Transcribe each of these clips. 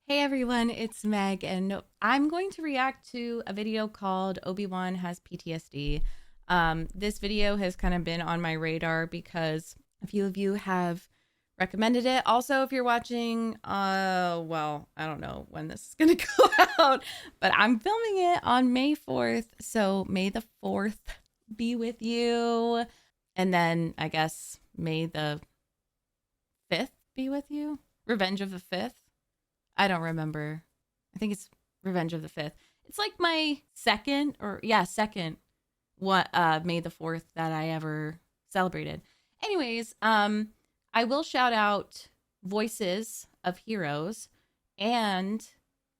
Hey everyone, it's Meg, and I'm going to react to a video called Obi-Wan has PTSD. This video has kind of been on my radar because a few of you have recommended it. Also, if you're watching, well, I don't know when this is going to go out, but I'm filming it on May 4th, so May the 4th be with you. And then I guess May the 5th be with you. Revenge of the 5th. I don't remember. I think it's Revenge of the Fifth. It's like my second what May the 4th that I ever celebrated. Anyways, I will shout out Voices of Heroes and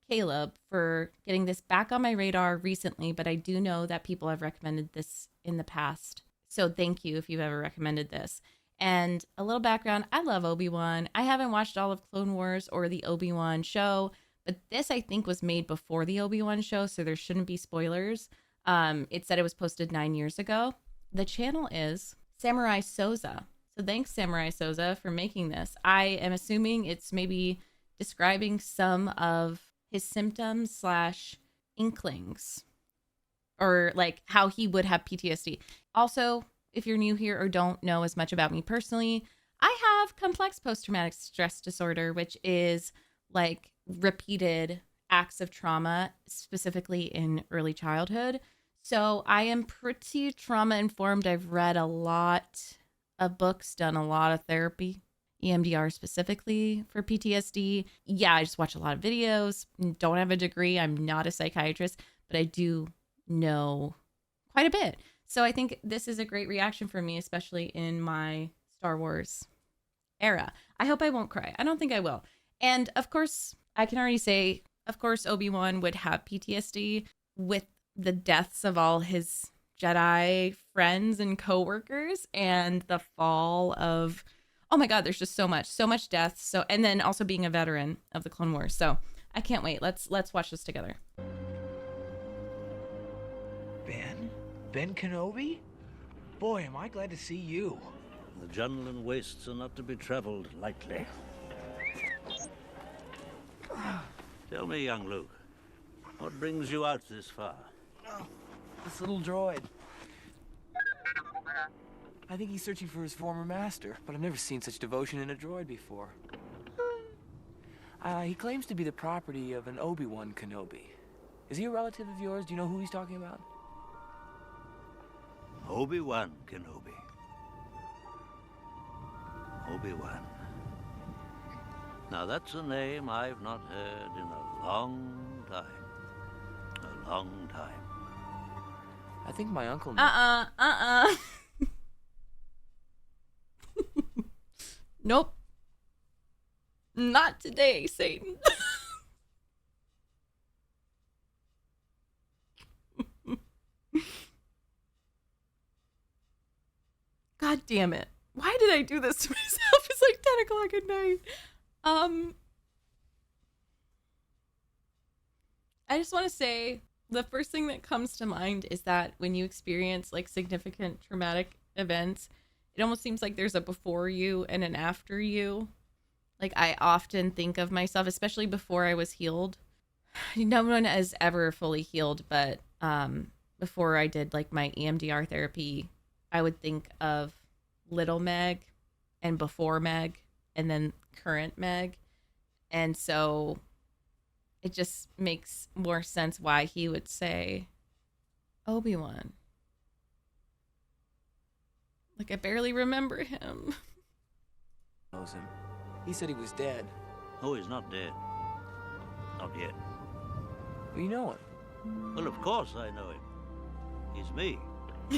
Caleb for getting this back on my radar recently, but I do know that people have recommended this in the past. So thank you if you've ever recommended this. And a little background, I love Obi-Wan. I haven't watched all of Clone Wars or the Obi-Wan show, but this I think was made before the Obi-Wan show, so there shouldn't be spoilers. It said it was posted 9 years ago. The channel is Samurai Soza. So thanks, Samurai Soza, for making this. I am assuming it's maybe describing some of his symptoms slash inklings or like how he would have PTSD. Also, if you're new here or don't know as much about me personally, I have complex post-traumatic stress disorder, which is like repeated acts of trauma, specifically in early childhood. So I am pretty trauma informed. I've read a lot of books, done a lot of therapy, EMDR specifically for PTSD. Yeah, I just watch a lot of videos, don't have a degree. I'm not a psychiatrist, but I do know quite a bit. So I think this is a great reaction for me, especially in my Star Wars era. I hope I won't cry. I don't think I will. And of course, I can already say, of course, Obi-Wan would have PTSD with the deaths of all his Jedi friends and coworkers and the fall of, oh my God, there's just so much death. So, and then also being a veteran of the Clone Wars. So I can't wait. Let's watch this together. Ben Kenobi? Boy, am I glad to see you. The Jundland wastes are not to be traveled lightly. Tell me, young Luke, what brings you out this far? This little droid. I think he's searching for his former master, but I've never seen such devotion in a droid before. He claims to be the property of an Obi-Wan Kenobi. Is he a relative of yours? Do you know who he's talking about? Obi-Wan Kenobi. Obi-Wan. Now that's a name I've not heard in a long time. A long time. I think my uncle... Nope. Not today, Satan. God damn it. Why did I do this to myself? It's like 10 o'clock at night. I just want to say the first thing that comes to mind is that when you experience like significant traumatic events, it almost seems like there's a before you and an after you. Like I often think of myself, especially before I was healed. No one is ever fully healed, but before I did like my EMDR therapy, I would think of little Meg and before Meg and then current Meg. And so it just makes more sense why he would say Obi-Wan. Like I barely remember him. Knows him. He said he was dead. Oh, he's not dead. Not yet. Well, you know him. Well, of course I know him. He's me. I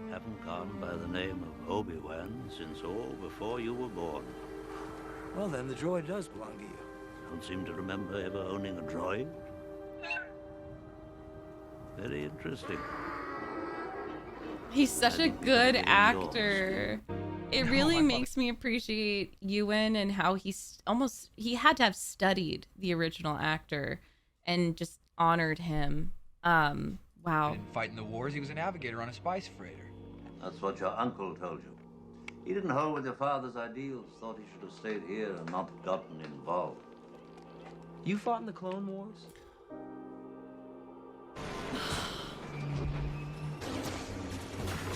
haven't gone by the name of Obi-Wan since before you were born. Well, then, the droid does belong to you. Don't seem to remember ever owning a droid. Very interesting. He's such a good actor. It really makes me appreciate Ewan and how he had to have studied the original actor and just honored him. Wow. He didn't fight in the wars. He was a navigator on a spice freighter. That's what your uncle told you. He didn't hold with your father's ideals, thought he should have stayed here and not gotten involved. You fought in the Clone Wars?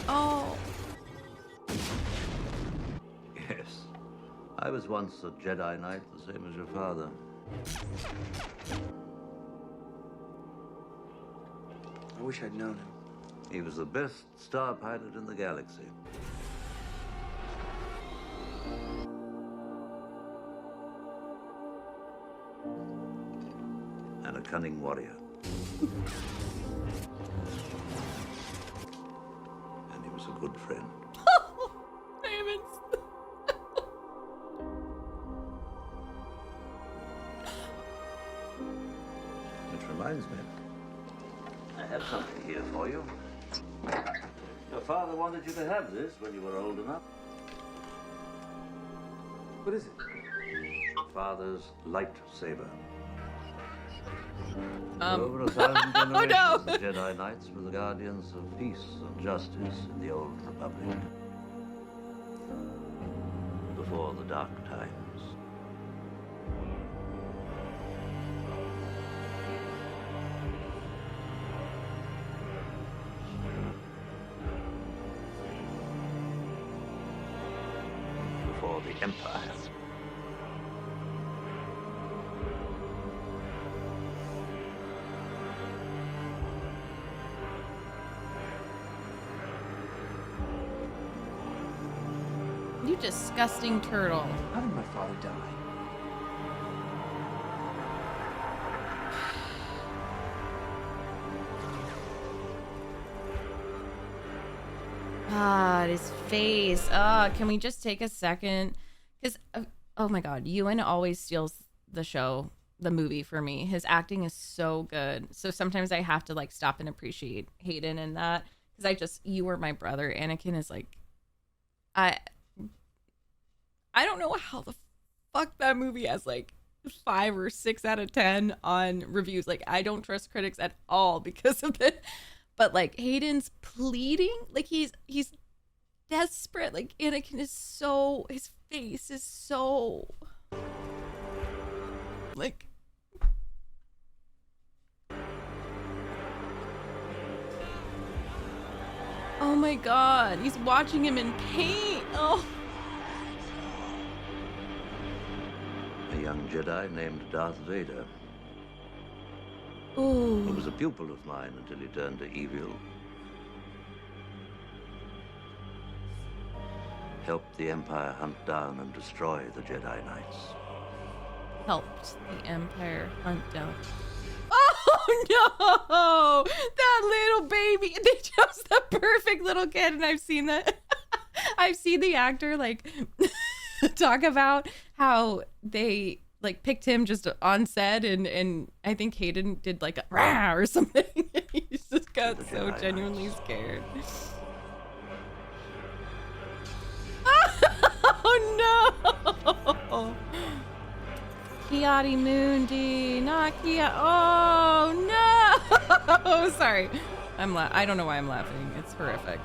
Oh. Yes. I was once a Jedi Knight, the same as your father. I wish I'd known him. He was the best star pilot in the galaxy. And a cunning warrior. And he was a good friend. Heavens. Which reminds me, I have something here for you. Your father wanted you to have this when you were old enough. What is it? Father's lightsaber. For Um, over 1,000 generations, oh no! the Jedi Knights were the guardians of peace and justice in the Old Republic. Before the Dark Times. Before the Empire. You disgusting turtle. How did my father die? God, his face. Can we just take a second? Because, oh my God, Ewan always steals the show, the movie for me. His acting is so good. So sometimes I have to like stop and appreciate Hayden in that. Because you were my brother. Anakin is like, I don't know how the fuck that movie has like 5 or 6 out of 10 on reviews. Like, I don't trust critics at all because of it. But like Hayden's pleading, like he's desperate. Like Anakin is so, his face is so like, oh my God, he's watching him in pain. Oh. A young Jedi named Darth Vader, Ooh. who was a pupil of mine until he turned to evil. Helped the Empire hunt down and destroy the Jedi Knights. Helped the Empire hunt down. Oh no! That little baby. They chose the perfect little kid, and I've seen that. I've seen the actor like talk about how they like picked him just on set, and I think Hayden did like a rah or something. He just got so genuinely scared. Oh no! Kiadi Mundi, not Kia. Oh no! Sorry, I don't know why I'm laughing. It's horrific.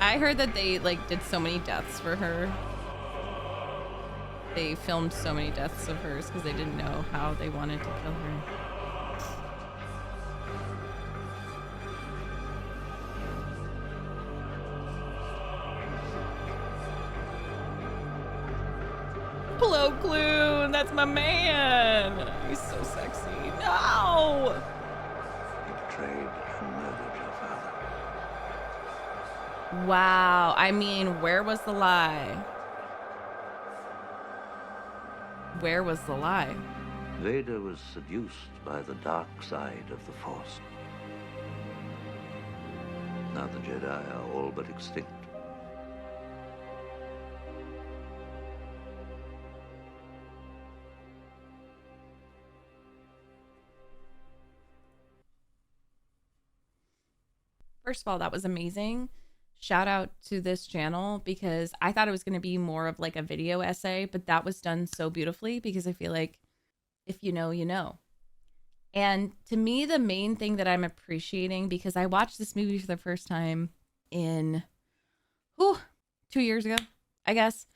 I heard that they like did so many deaths for her. They filmed so many deaths of hers because they didn't know how they wanted to kill her. Plo Koon, that's my man. He's so sexy. No. He betrayed and murdered your father. Wow. I mean, where was the lie? Where was the lie? Vader was seduced by the dark side of the Force. Now the Jedi are all but extinct. First of all, that was amazing. Shout out to this channel because I thought it was going to be more of like a video essay, but that was done so beautifully because I feel like if you know, you know. And to me, the main thing that I'm appreciating, because I watched this movie for the first time in 2 years ago, I guess.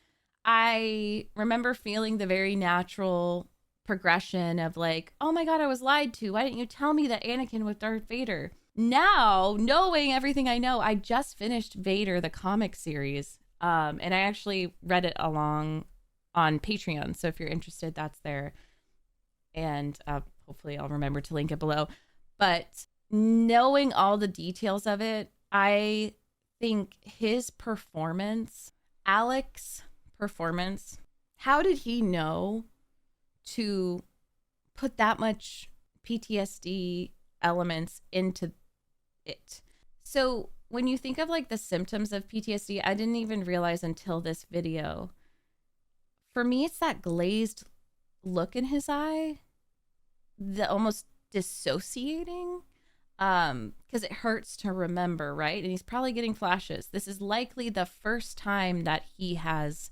I remember feeling the very natural progression of like, oh my God, I was lied to. Why didn't you tell me that Anakin was Darth Vader? Now, knowing everything I know, I just finished Vader, the comic series. And I actually read it along on Patreon. So if you're interested, that's there. And hopefully I'll remember to link it below. But knowing all the details of it, I think his performance, Alec's performance, how did he know to put that much PTSD elements into it? So when you think of like the symptoms of PTSD, I didn't even realize until this video. For me, it's that glazed look in his eye, the almost dissociating, because it hurts to remember, right? And he's probably getting flashes. This is likely the first time that he has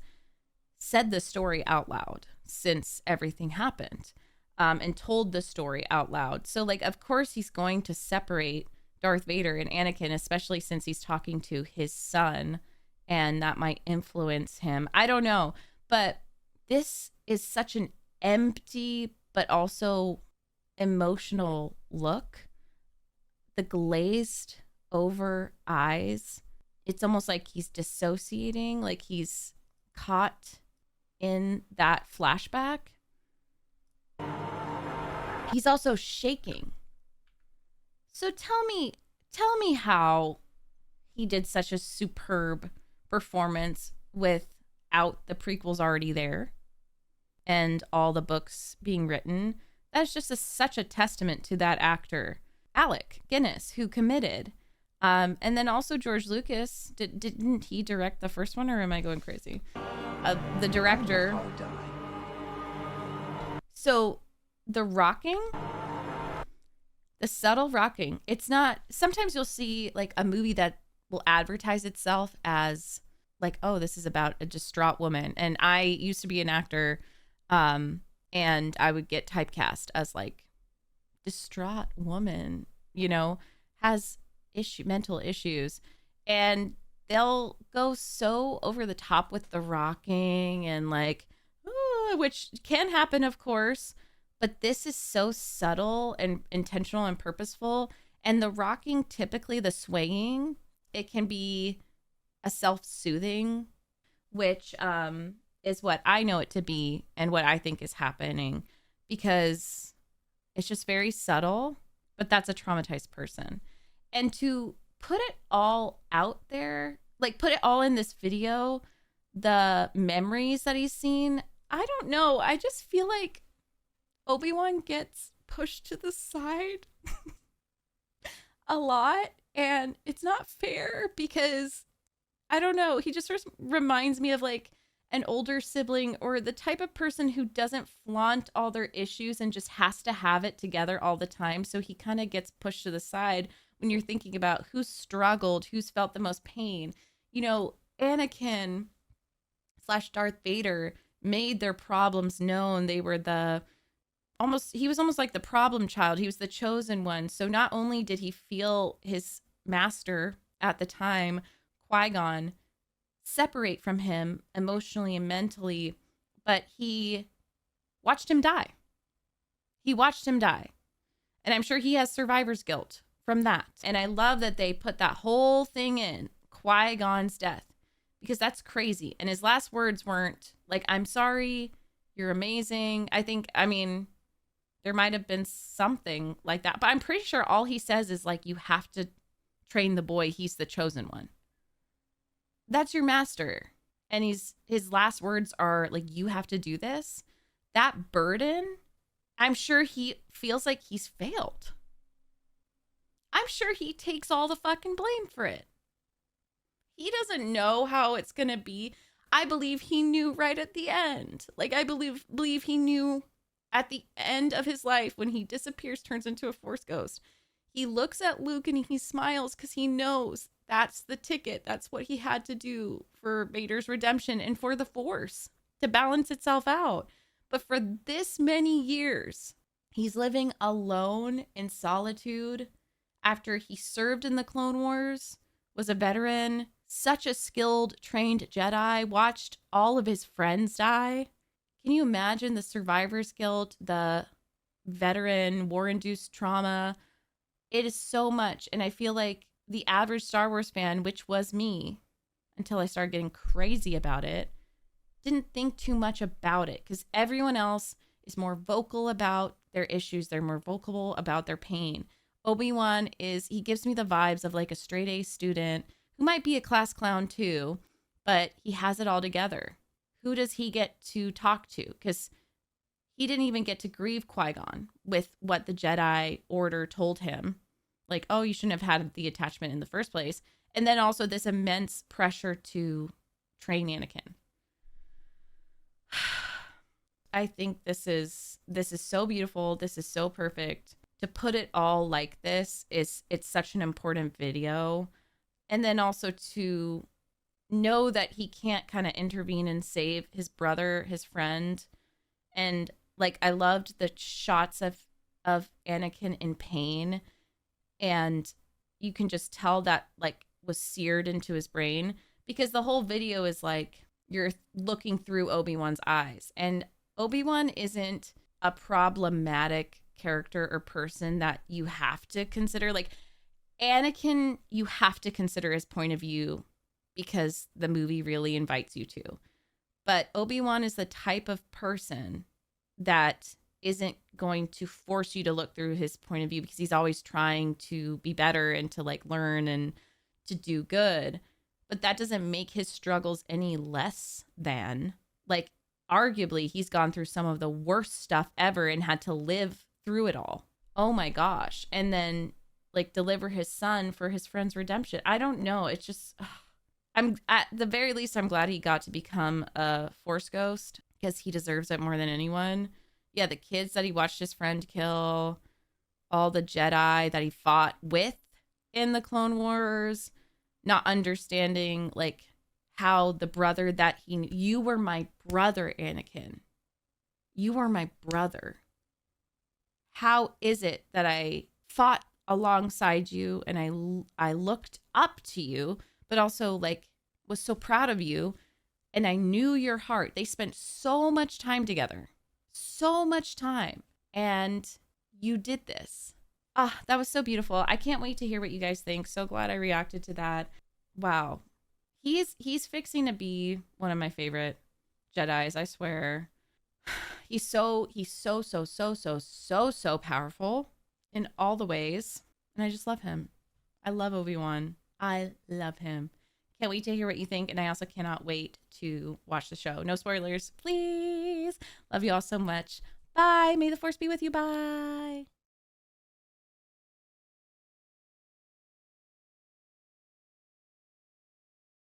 said the story out loud since everything happened, and told the story out loud. So like, of course he's going to separate Darth Vader and Anakin, especially since he's talking to his son, and that might influence him. I don't know, but this is such an empty but also emotional look. The glazed over eyes, it's almost like he's dissociating, like he's caught in that flashback. He's also shaking. So tell me how he did such a superb performance without the prequels already there and all the books being written. That's just such a testament to that actor, Alec Guinness, who committed. And then also George Lucas, didn't he direct the first one, or am I going crazy? The director. So the rocking, the subtle rocking, it's not, sometimes you'll see like a movie that will advertise itself as like, oh, this is about a distraught woman. And I used to be an actor, and I would get typecast as like distraught woman, you know, has mental issues, and they'll go so over the top with the rocking and like, which can happen, of course, but this is so subtle and intentional and purposeful. And the rocking, typically the swaying, it can be a self-soothing, which is what I know it to be and what I think is happening, because it's just very subtle, but that's a traumatized person. And to put it all out there, like put it all in this video, the memories that he's seen, I don't know. I just feel like Obi-Wan gets pushed to the side a lot, and it's not fair because I don't know. He just sort of reminds me of like an older sibling, or the type of person who doesn't flaunt all their issues and just has to have it together all the time. So he kind of gets pushed to the side when you're thinking about who's struggled, who's felt the most pain. You know, Anakin / Darth Vader made their problems known. They were he was almost like the problem child. He was the chosen one. So not only did he feel his master at the time, Qui-Gon, separate from him emotionally and mentally, but he watched him die. He watched him die. And I'm sure he has survivor's guilt from that. And I love that they put that whole thing in Qui-Gon's death, because that's crazy. And his last words weren't like, I'm sorry, you're amazing. I mean, there might have been something like that, but I'm pretty sure all he says is like, you have to train the boy. He's the chosen one. That's your master. And his last words are like, you have to do this. That burden, I'm sure he feels like he's failed. I'm sure he takes all the fucking blame for it. He doesn't know how it's going to be. I believe he knew right at the end. Like, I believe he knew at the end of his life, when he disappears, turns into a Force ghost. He looks at Luke and he smiles because he knows that's the ticket. That's what he had to do for Vader's redemption and for the Force to balance itself out. But for this many years, he's living alone in solitude after he served in the Clone Wars, was a veteran, such a skilled, trained Jedi, watched all of his friends die. Can you imagine the survivor's guilt, the veteran war induced trauma? It is so much. And I feel like the average Star Wars fan, which was me until I started getting crazy about it, didn't think too much about it because everyone else is more vocal about their issues. They're more vocal about their pain. Obi-Wan he gives me the vibes of like a straight A student who might be a class clown too, but he has it all together. Who does he get to talk to? Because he didn't even get to grieve Qui-Gon with what the Jedi Order told him. Like, oh, you shouldn't have had the attachment in the first place. And then also this immense pressure to train Anakin. I think this is so beautiful. This is so perfect. To put it all like this it's such an important video. And then also to know that he can't kind of intervene and save his brother, his friend. And like I loved the shots of Anakin in pain, and you can just tell that like was seared into his brain because the whole video is like you're looking through Obi-Wan's eyes, and Obi-Wan isn't a problematic character or person that you have to consider. Like Anakin, you have to consider his point of view because the movie really invites you to. But Obi-Wan is the type of person that isn't going to force you to look through his point of view because he's always trying to be better and to like learn and to do good. But that doesn't make his struggles any less than, like, arguably he's gone through some of the worst stuff ever and had to live through it all. Oh my gosh. And then like deliver his son for his friend's redemption. I don't know. It's just, I'm at the very least, I'm glad he got to become a Force ghost because he deserves it more than anyone. Yeah, the kids that he watched his friend kill, all the Jedi that he fought with in the Clone Wars, not understanding like how the brother that you were my brother, Anakin. You are my brother. How is it that I fought alongside you and I looked up to you, but also like was so proud of you, and I knew your heart. They spent so much time together. So much time. And you did this. Ah, that was so beautiful. I can't wait to hear what you guys think. So glad I reacted to that. Wow. He's fixing to be one of my favorite Jedis, I swear. He's so powerful in all the ways. And I just love him. I love Obi-Wan. I love him. Can't wait to hear what you think. And I also cannot wait to watch the show. No spoilers, please. Love you all so much. Bye. May the Force be with you. Bye.